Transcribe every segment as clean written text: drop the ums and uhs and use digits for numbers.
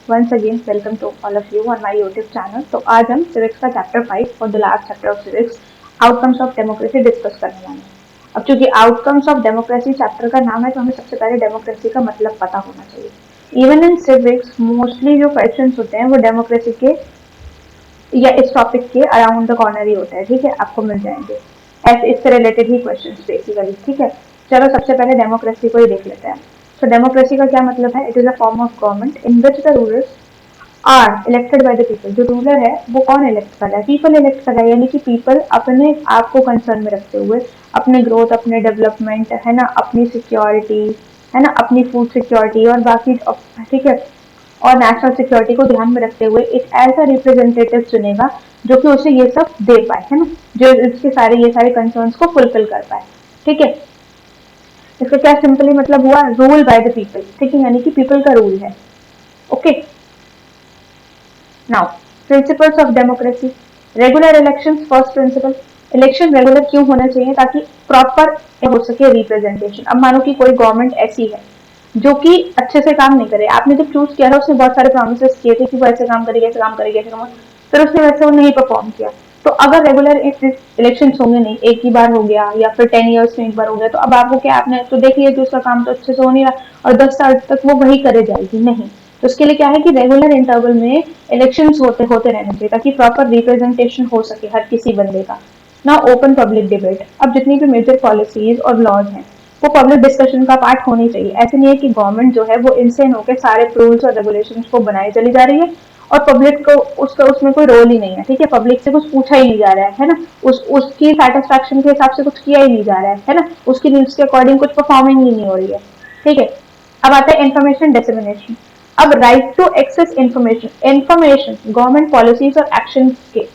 once again welcome to all of you on my YouTube channel। तो आज हम civics का चैप्टर 5 और the last chapter of civics outcomes of democracy discuss करने वाले हैं। अब चूंकि आउटकम्स ऑफ डेमोक्रेसी चैप्टर का नाम है तो हमें सबसे पहले डेमोक्रेसी का मतलब पता होना चाहिए। इवन इन सिविक्स मोस्टली जो क्वेश्चन होते हैं वो डेमोक्रेसी के या इस टॉपिक के अराउंड द कॉर्नर ही होता है। ठीक है, आपको मिल जाएंगे ऐसे इससे रिलेटेड ही क्वेश्चन बेसिकली। ठीक है, चलो सबसे पहले डेमोक्रेसी को ही देख लेते हैं। तो डेमोक्रेसी का क्या मतलब है? It is a form of government in which the rulers are elected by the people. जो रूलर है वो कौन इलेक्ट कर रहा है? पीपल इलेक्ट कर रहा है, यानी कि पीपल अपने आप को कंसर्न में रखते हुए अपने ग्रोथ, अपने डेवलपमेंट है ना, अपनी सिक्योरिटी है ना, अपनी फूड सिक्योरिटी और बाकी, ठीक है, और नेशनल सिक्योरिटी को ध्यान में रखते हुए एक ऐसा रिप्रेजेंटेटिव चुनेगा जो कि उसे ये सब दे पाए, है ना, जो इसके सारे ये सारे कंसर्न्स को फुलफिल कर पाए। ठीक है, इसका क्या सिंपली मतलब हुआ? Rule by the people. ठीक है, यानी कि पीपल का रूल है। Okay, now principles of democracy. Regular elections first principle. Election regular क्यों होना चाहिए? ताकि प्रॉपर हो सके रिप्रेजेंटेशन। अब मानो कि कोई गवर्नमेंट ऐसी है जो कि अच्छे से काम नहीं करे, आपने जब चूज किया था उसने बहुत सारे प्रोमिस किए थे कि वो ऐसे काम करेगी, ऐसे काम करेगी, ऐसे काम, फिर उसने वैसे वो नहीं परफॉर्म किया। तो अगर रेगुलर इलेक्शन होंगे नहीं, एक ही बार हो गया या फिर 10 years में एक बार हो गया, तो अब आपको क्या, आपने तो देख लिया कि उसका काम तो अच्छे से हो नहीं रहा और 10 साल तक वो वही करे जाएगी? नहीं। तो उसके लिए क्या है कि रेगुलर इंटरवल में इलेक्शंस होते होते रहने चाहिए ताकि प्रॉपर रिप्रेजेंटेशन हो सके हर किसी बंदे का ना। Open public debate. अब जितनी भी मेजर पॉलिसीज और लॉज हैं वो पब्लिक डिस्कशन का पार्ट होनी चाहिए। ऐसे नहीं है कि गवर्नमेंट जो है वो इनसेन होकर सारे रूल्स और रेगुलेशंस को बनाए चली जा रही है और पब्लिक को उसका उसमें कोई रोल ही नहीं है। ठीक है, पब्लिक से कुछ पूछा ही नहीं जा रहा है ना, उसकी सेटिस्फैक्शन के हिसाब से कुछ किया ही नहीं जा रहा है ना, उसकी नीड्स के अकॉर्डिंग कुछ परफॉर्मिंग ही नहीं हो रही है। ठीक है, अब आता है इन्फॉर्मेशन डिसेमिनेशन। अब right to access information. Information government policies और एक्शन के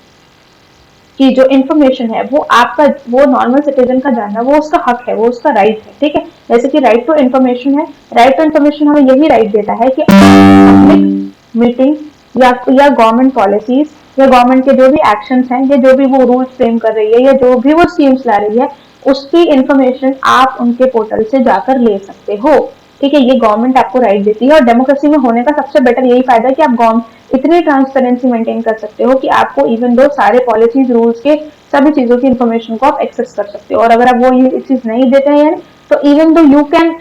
की जो इन्फॉर्मेशन है वो आपका, वो नॉर्मल सिटीजन का जानना वो उसका हक है, वो उसका राइट है। ठीक है, जैसे कि राइट टू इन्फॉर्मेशन है। राइट टू इन्फॉर्मेशन हमें यही राइट देता है कि पब्लिक मीटिंग या गवर्नमेंट पॉलिसीज या गवर्नमेंट के जो भी एक्शंस हैं या जो भी वो रूल्स फ्रेम कर रही है या जो भी वो स्कीम्स ला रही है उसकी इन्फॉर्मेशन आप उनके पोर्टल से जाकर ले सकते हो। ठीक है, ये गवर्नमेंट आपको राइट देती है और डेमोक्रेसी में होने का सबसे बेटर यही फायदा है कि आप गवर्नमेंट इतनी ट्रांसपेरेंसी मेंटेन कर सकते हो कि आपको इवन दो सारे पॉलिसीज रूल्स के सभी चीजों की इन्फॉर्मेशन को आप एक्सेस कर सकते हो। और अगर आप वो ये चीज नहीं देते हैं तो even though you can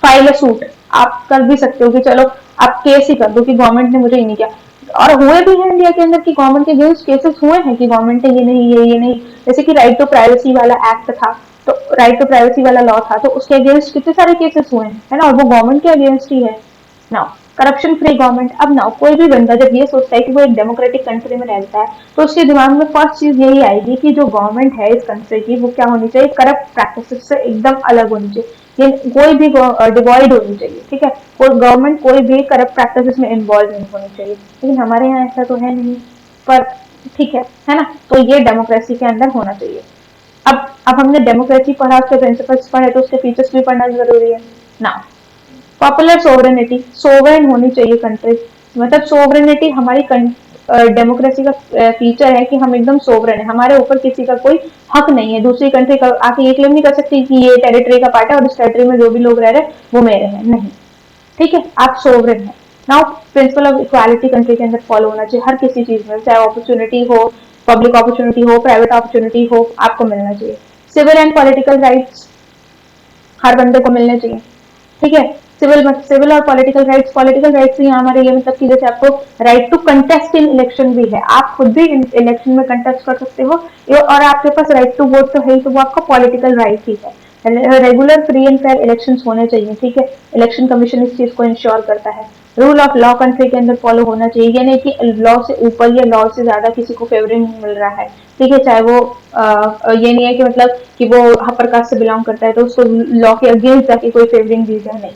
file a suit, आप कर भी सकते हो कि चलो आप केस ही कर दो कि गवर्नमेंट ने मुझे ये नहीं किया। और हुए भी हैं इंडिया के अंदर कि गवर्नमेंट के अगेंस्ट केसेस हुए हैं कि गवर्नमेंट ने ये नहीं, जैसे कि राइट टू प्राइवेसी वाला एक्ट था, तो राइट टू प्राइवेसी वाला लॉ था, तो उसके अगेंस्ट कितने सारे केसेस हुए हैं, है ना, और वो गवर्नमेंट के अगेंस्ट ही है। Now corruption free government. अब नाउ कोई भी बंदा जब ये सोचता है कि वो एक डेमोक्रेटिक कंट्री में रहता है तो उसके दिमाग में फर्स्ट चीज यही आएगी कि जो गवर्नमेंट है इस कंट्री की वो क्या होनी चाहिए? करप्ट प्रैक्टिसेस से एकदम अलग होनी चाहिए, ये कोई भी डिवॉइड होनी चाहिए। ठीक है, कोई गवर्नमेंट कोई भी करप्ट प्रैक्टिसेस में इन्वॉल्व नहीं होनी चाहिए, लेकिन हमारे यहाँ ऐसा तो है नहीं। पर ठीक है ना, तो ये डेमोक्रेसी के अंदर होना चाहिए। अब हमने डेमोक्रेसी पढ़ा, उसके प्रिंसिपल्स पढ़े, तो उसके फीचर्स भी पढ़ना जरूरी है ना। पॉपुलर सोवरेनिटी, सोवरेन होनी चाहिए कंट्री, मतलब सोवरेनिटी हमारी डेमोक्रेसी का फीचर है कि हम एकदम सोवरेन है, हमारे ऊपर किसी का कोई हक नहीं है। दूसरी कंट्री का आके ये क्लेम नहीं कर सकती कि ये टेरिटरी का पार्ट है और इस टेरिटरी में जो भी लोग रह रहे हैं वो मेरे हैं, नहीं। ठीक है, आप सोवरेन है। Now principle of equality country के अंदर फॉलो होना चाहिए हर किसी चीज में, चाहे अपॉर्चुनिटी हो, पब्लिक अपॉर्चुनिटी हो, प्राइवेट अपॉर्चुनिटी हो, आपको मिलना चाहिए। सिविल एंड पॉलिटिकल राइट्स हर बंदे को मिलने चाहिए। ठीक है, सिविल और पॉलिटिकल राइट्स यहाँ हमारे ये मतलब कि जैसे आपको right to contest in election भी है, आप खुद भी इलेक्शन में कंटेस्ट कर सकते हो, और आपके पास राइट टू वोट तो है ही, तो वो आपका पॉलिटिकल राइट ही है। Regular free and fair election होने चाहिए। ठीक है, इलेक्शन कमीशन इस चीज को इंश्योर करता है। रूल ऑफ लॉ कंट्री के अंदर फॉलो होना चाहिए, ये नहीं कि लॉ से ऊपर या लॉ से ज्यादा किसी को फेवरिंग मिल रहा है। ठीक है, चाहे वो ये नहीं है कि मतलब कि वो अपर कास्ट से बिलोंग करता है तो उसको लॉ के अगेंस्ट जाके कोई फेवरिंग दी जाए, नहीं।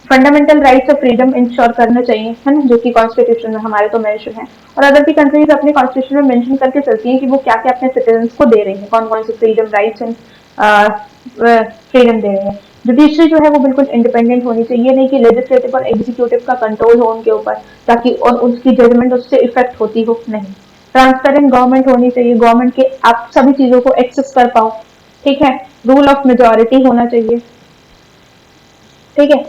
फंडामेंटल राइट्स और फ्रीडम इंश्योर करना चाहिए, है ना, जो कि कॉन्स्टिट्यूशन में हमारे तो मेंशन है। और अदर भी कंट्रीज अपने कॉन्स्टिट्यूशन में मेंशन करके चलती हैं कि वो क्या क्या अपने सिटीजन को दे रही है, कौन कौन सी फ्रीडम राइट्स एंड फ्रीडम दे रही है। जुडिशरी जो है वो बिल्कुल इंडिपेंडेंट होनी चाहिए, नहीं कि लेजिस्लेटिव और एग्जीक्यूटिव का कंट्रोल हो उनके ऊपर ताकि और उसकी जजमेंट उससे इफेक्ट होती हो, नहीं। ट्रांसपेरेंट गवर्नमेंट होनी चाहिए, गवर्नमेंट के आप सभी चीजों को एक्सेस कर पाओ। ठीक है, रूल ऑफ मेजोरिटी होना चाहिए। ठीक है,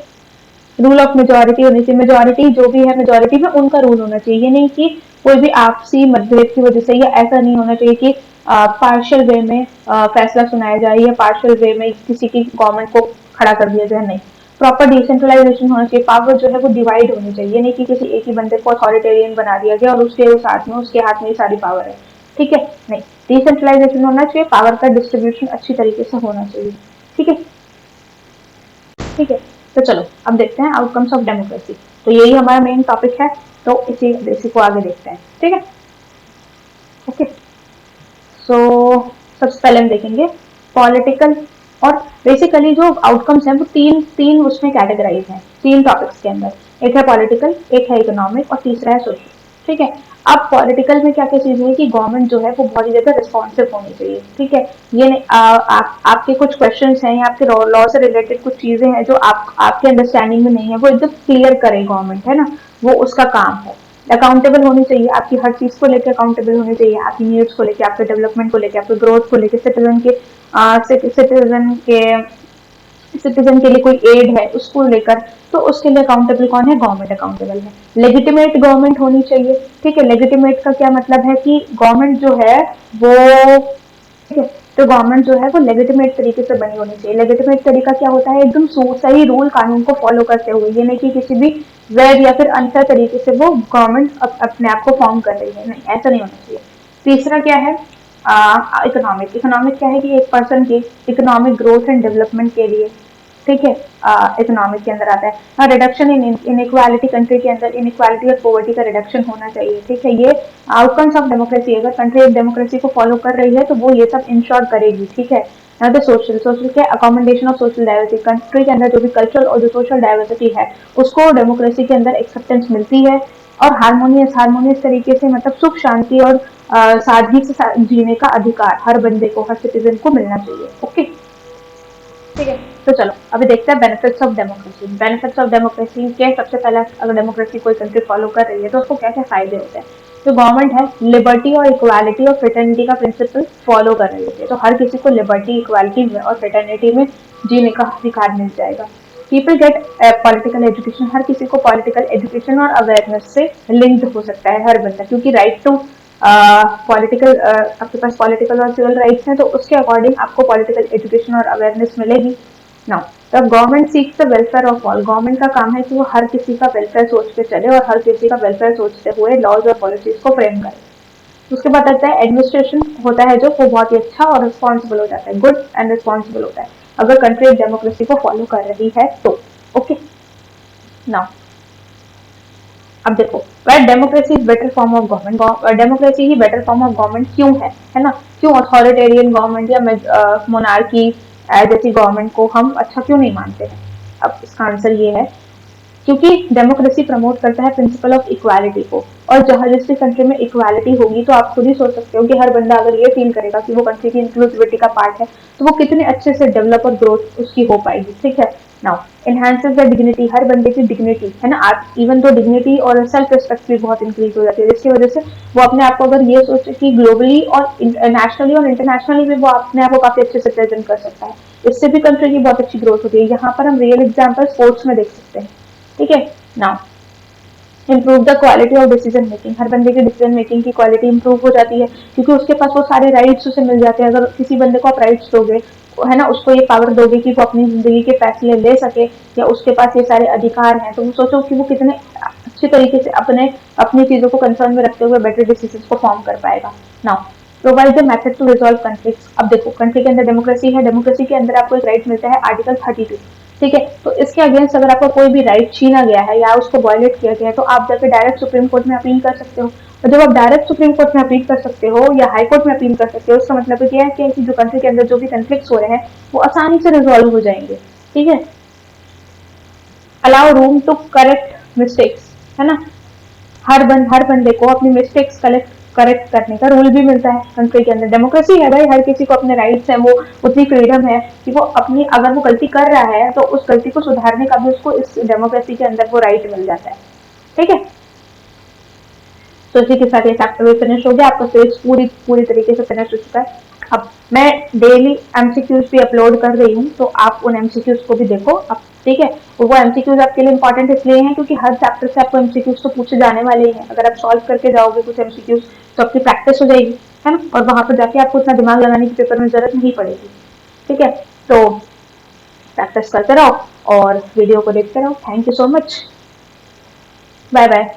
रूल ऑफ मेजोरिटी होनी चाहिए, मेजोरिटी जो भी है मेजोरिटी में उनका रूल होना चाहिए। ये नहीं कि कोई भी आपसी मतभेद की वजह से, या ऐसा नहीं होना चाहिए कि पार्शियल वे में फैसला सुनाया जाए या पार्शियल वे में किसी की गवर्नमेंट को खड़ा कर दिया जाए, नहीं। प्रॉपर डिसेंट्रलाइजेशन होना चाहिए, पावर जो है वो डिवाइड होनी चाहिए, नहीं कि किसी एक ही बंदे को अथॉरिटेरियन बना दिया गया और उसके हाथ में ही सारी पावर है, ठीक है, नहीं। डिसेंट्रलाइजेशन होना चाहिए, पावर का डिस्ट्रीब्यूशन अच्छी तरीके से होना चाहिए, ठीक है, ठीक है। तो चलो अब देखते हैं आउटकम्स ऑफ डेमोक्रेसी। तो यही हमारा मेन टॉपिक है, तो इसी को आगे देखते हैं, ठीक है, ओके। सो सबसे पहले हम देखेंगे पॉलिटिकल, और बेसिकली जो आउटकम्स हैं वो तीन तीन उसमें कैटेगराइज हैं, तीन टॉपिक्स के अंदर। एक है पॉलिटिकल, एक है इकोनॉमिक और तीसरा है सोशल, ठीक है। अब पॉलिटिकल में क्या क्या चीजें हैं कि गवर्नमेंट जो है वो बहुत ही ज्यादा रिस्पॉन्सिव होनी चाहिए, ठीक है। ये नहीं आपके कुछ क्वेश्चंस हैं या आपके लॉ से रिलेटेड कुछ चीजें हैं जो आपके अंडरस्टैंडिंग में नहीं है, वो एकदम क्लियर करे गवर्नमेंट, है ना, वो उसका काम है। अकाउंटेबल होनी चाहिए, आपकी हर चीज को लेकर अकाउंटेबल होनी चाहिए, आपकी नीड्स को लेकर, आपके डेवलपमेंट को लेकर, आपके ग्रोथ को लेकर, सिटीजन के लिए कोई एड है उसको लेकर, तो उसके लिए अकाउंटेबल कौन है, गवर्नमेंट अकाउंटेबल है। लेजिटिमेट गवर्नमेंट होनी चाहिए, ठीक है। लेजिटिमेट का क्या मतलब है कि गवर्नमेंट जो है वो, ठीक है, तो गवर्नमेंट जो है वो लेजिटिमेट तरीके से बनी होनी चाहिए। लेजिटिमेट तरीका क्या होता है, एकदम सही रूल कानून को फॉलो करते हुए, ये नहीं कि किसी भी वैध या फिर अनफेयर तरीके से वो गवर्नमेंट अपने आप को फॉर्म कर रही है, नहीं, ऐसा नहीं होना चाहिए। तीसरा क्या है, इकोनॉमिक। इकोनॉमिक क्या है कि एक पर्सन की इकोनॉमिक ग्रोथ एंड डेवलपमेंट के लिए, ठीक है, इकोनॉमिक के अंदर आता है। हाँ, रिडक्शन इन इनइक्वालिटी, कंट्री के अंदर इनइक्वालिटी और पॉवर्टी का रिडक्शन होना चाहिए, ठीक है। ये आउटकम्स ऑफ डेमोक्रेसी, अगर कंट्री एक डेमोक्रेसी को फॉलो कर रही है तो वो ये सब इंश्योर करेगी, ठीक है। ना तो सोशल, सोशल के accommodation of social diversity, country के अंदर जो भी कल्चरल और जो सोशल डाइवर्सिटी है उसको डेमोक्रेसी के अंदर एक्सेप्टेंस मिलती है। और हारमोनियस, हारमोनियस तरीके से मतलब सुख शांति और सादगी से जीने का अधिकार हर बंदे को, हर सिटीजन को मिलना चाहिए, ओके, ठीक है। तो चलो अभी देखते हैं benefits of democracy. Benefits of democracy के सबसे पहले, अगर डेमोक्रेसी कोई कंट्री फॉलो कर रही है तो उसको क्या क्या फायदे होते हैं। जो गवर्नमेंट है लिबर्टी और इक्वालिटी और फ्रेटर्निटी का प्रिंसिपल फॉलो कर रही है, तो हर किसी को लिबर्टी, इक्वालिटी में और फ्रेटर्निटी में जीने का अधिकार मिल जाएगा। पीपल गेट पॉलिटिकल एजुकेशन, हर किसी को पॉलिटिकल एजुकेशन और अवेयरनेस से लिंक्ड हो सकता है हर बंदा, क्योंकि राइट टू पॉलिटिकल, आपके पास पॉलिटिकल और सिविल राइट्स हैं, तो उसके अकॉर्डिंग आपको पॉलिटिकल एजुकेशन और अवेयरनेस मिलेगी। नाउ तब government seeks the welfare of all, government का काम है कि वो हर किसी का वेलफेयर सोच के चले और हर किसी का वेलफेयर सोचते हुए लॉज और पॉलिसीज को फ्रेम करे। उसके बाद आता है एडमिनिस्ट्रेशन होता है जो वो बहुत ही अच्छा और रिस्पॉन्सिबल हो जाता है, गुड एंड रिस्पॉन्सिबल होता है अगर कंट्री डेमोक्रेसी को फॉलो कर रही है तो, ओके। नाउ अब देखो, वह democracy is better form of government, democracy he better form of government क्यों है ना, क्यों अथॉरिटेरियन गवर्नमेंट या मोनार्की जैसी गवर्नमेंट को हम अच्छा क्यों नहीं मानते हैं। अब इसका आंसर ये है क्योंकि डेमोक्रेसी प्रमोट करता है प्रिंसिपल ऑफ इक्वालिटी को, और जहां जिस भी कंट्री में इक्वालिटी होगी तो आप खुद ही सोच सकते हो कि हर बंदा अगर ये फील करेगा कि वो कंट्री की इंक्लूसिविटी का पार्ट है तो वो कितने अच्छे से डेवलप और ग्रोथ उसकी हो पाएगी, ठीक है। नाउ एनहांसेस द डिग्निटी, हर बंदे की डिग्निटी, है ना, इवन तो डिग्निटी और सेल्फ रिस्पेक्ट भी बहुत इंक्रीज हो जाती है, जिसकी वजह से वो अपने आप को अगर ये सोचे कि ग्लोबली और नेशनली और इंटरनेशनली भी वो अपने आप को काफी अच्छे से प्रेजेंट कर सकता है, इससे भी कंट्री की बहुत अच्छी ग्रोथ होती है। यहाँ पर हम रियल एग्जाम्पल स्पोर्ट्स में देख सकते हैं, ठीक है। Now improve the quality of decision making, हर बंदे की डिसीजन मेकिंग की क्वालिटी इंप्रूव हो जाती है क्योंकि उसके पास वो सारे राइट्स उसे मिल जाते हैं। अगर किसी बंदे को आप राइट्स दोगे, है ना, उसको ये पावर दोगे कि वो अपनी जिंदगी के फैसले ले सके या उसके पास ये सारे अधिकार हैं, तो वो सोचो कि वो कितने अच्छे तरीके से अपनी चीजों को कंसर्न में रखते हुए बेटर डिसीजन को फॉर्म कर पाएगा। Now provide the method to resolve conflicts, अब देखो कंट्री के अंदर डेमोक्रेसी है, डेमोक्रेसी के अंदर आपको एक राइट मिलता है आर्टिकल 32, ठीक है। तो इसके अगेंस्ट अगर आपका कोई भी राइट छीना गया है या उसको वायलेट किया गया है तो आप जाकर डायरेक्ट सुप्रीम कोर्ट में अपील कर सकते हो। और जब आप डायरेक्ट सुप्रीम कोर्ट में अपील कर सकते हो या हाई कोर्ट में अपील कर सकते हो, उसका मतलब ये है कि जो कंट्री के अंदर जो भी कन्फ्लिक्ट हो रहे हैं वो आसानी से रिजॉल्व हो जाएंगे, ठीक है। Allow room to correct mistakes, है ना, हर बंदे को अपनी मिस्टेक्स करेक्ट करने का रूल भी मिलता है कंट्री के अंदर। डेमोक्रेसी है भाई, हर किसी को अपने राइट्स हैं, वो उतनी फ्रीडम है कि वो अपनी, अगर वो गलती कर रहा है तो उस गलती को सुधारने का भी उसको इस डेमोक्रेसी के अंदर वो राइट मिल जाता है, ठीक है। तो इसी के साथ ये चैप्टर भी फिनिश हो गया, आपका सीरीज पूरी तरीके से फिनिश हो चुका है। अब मैं डेली एमसीक्यूज भी अपलोड कर रही हूँ, तो आप उन एमसीक्यूज को भी देखो। अब ठीक है। वो एमसीक्यूज आपके लिए इंपॉर्टेंट इसलिए हैं क्योंकि हर चैप्टर से आपको एमसीक्यूज तो पूछे जाने वाले ही हैं। अगर आप सॉल्व करके जाओगे कुछ एमसीक्यूज तो आपकी प्रैक्टिस हो जाएगी, है ना, और वहां पर जाके आपको इतना दिमाग लगाने की पेपर में जरूरत नहीं पड़ेगी। ठीक है, तो प्रैक्टिस करते रहो और वीडियो को देखते रहो। Thank you so much, bye bye.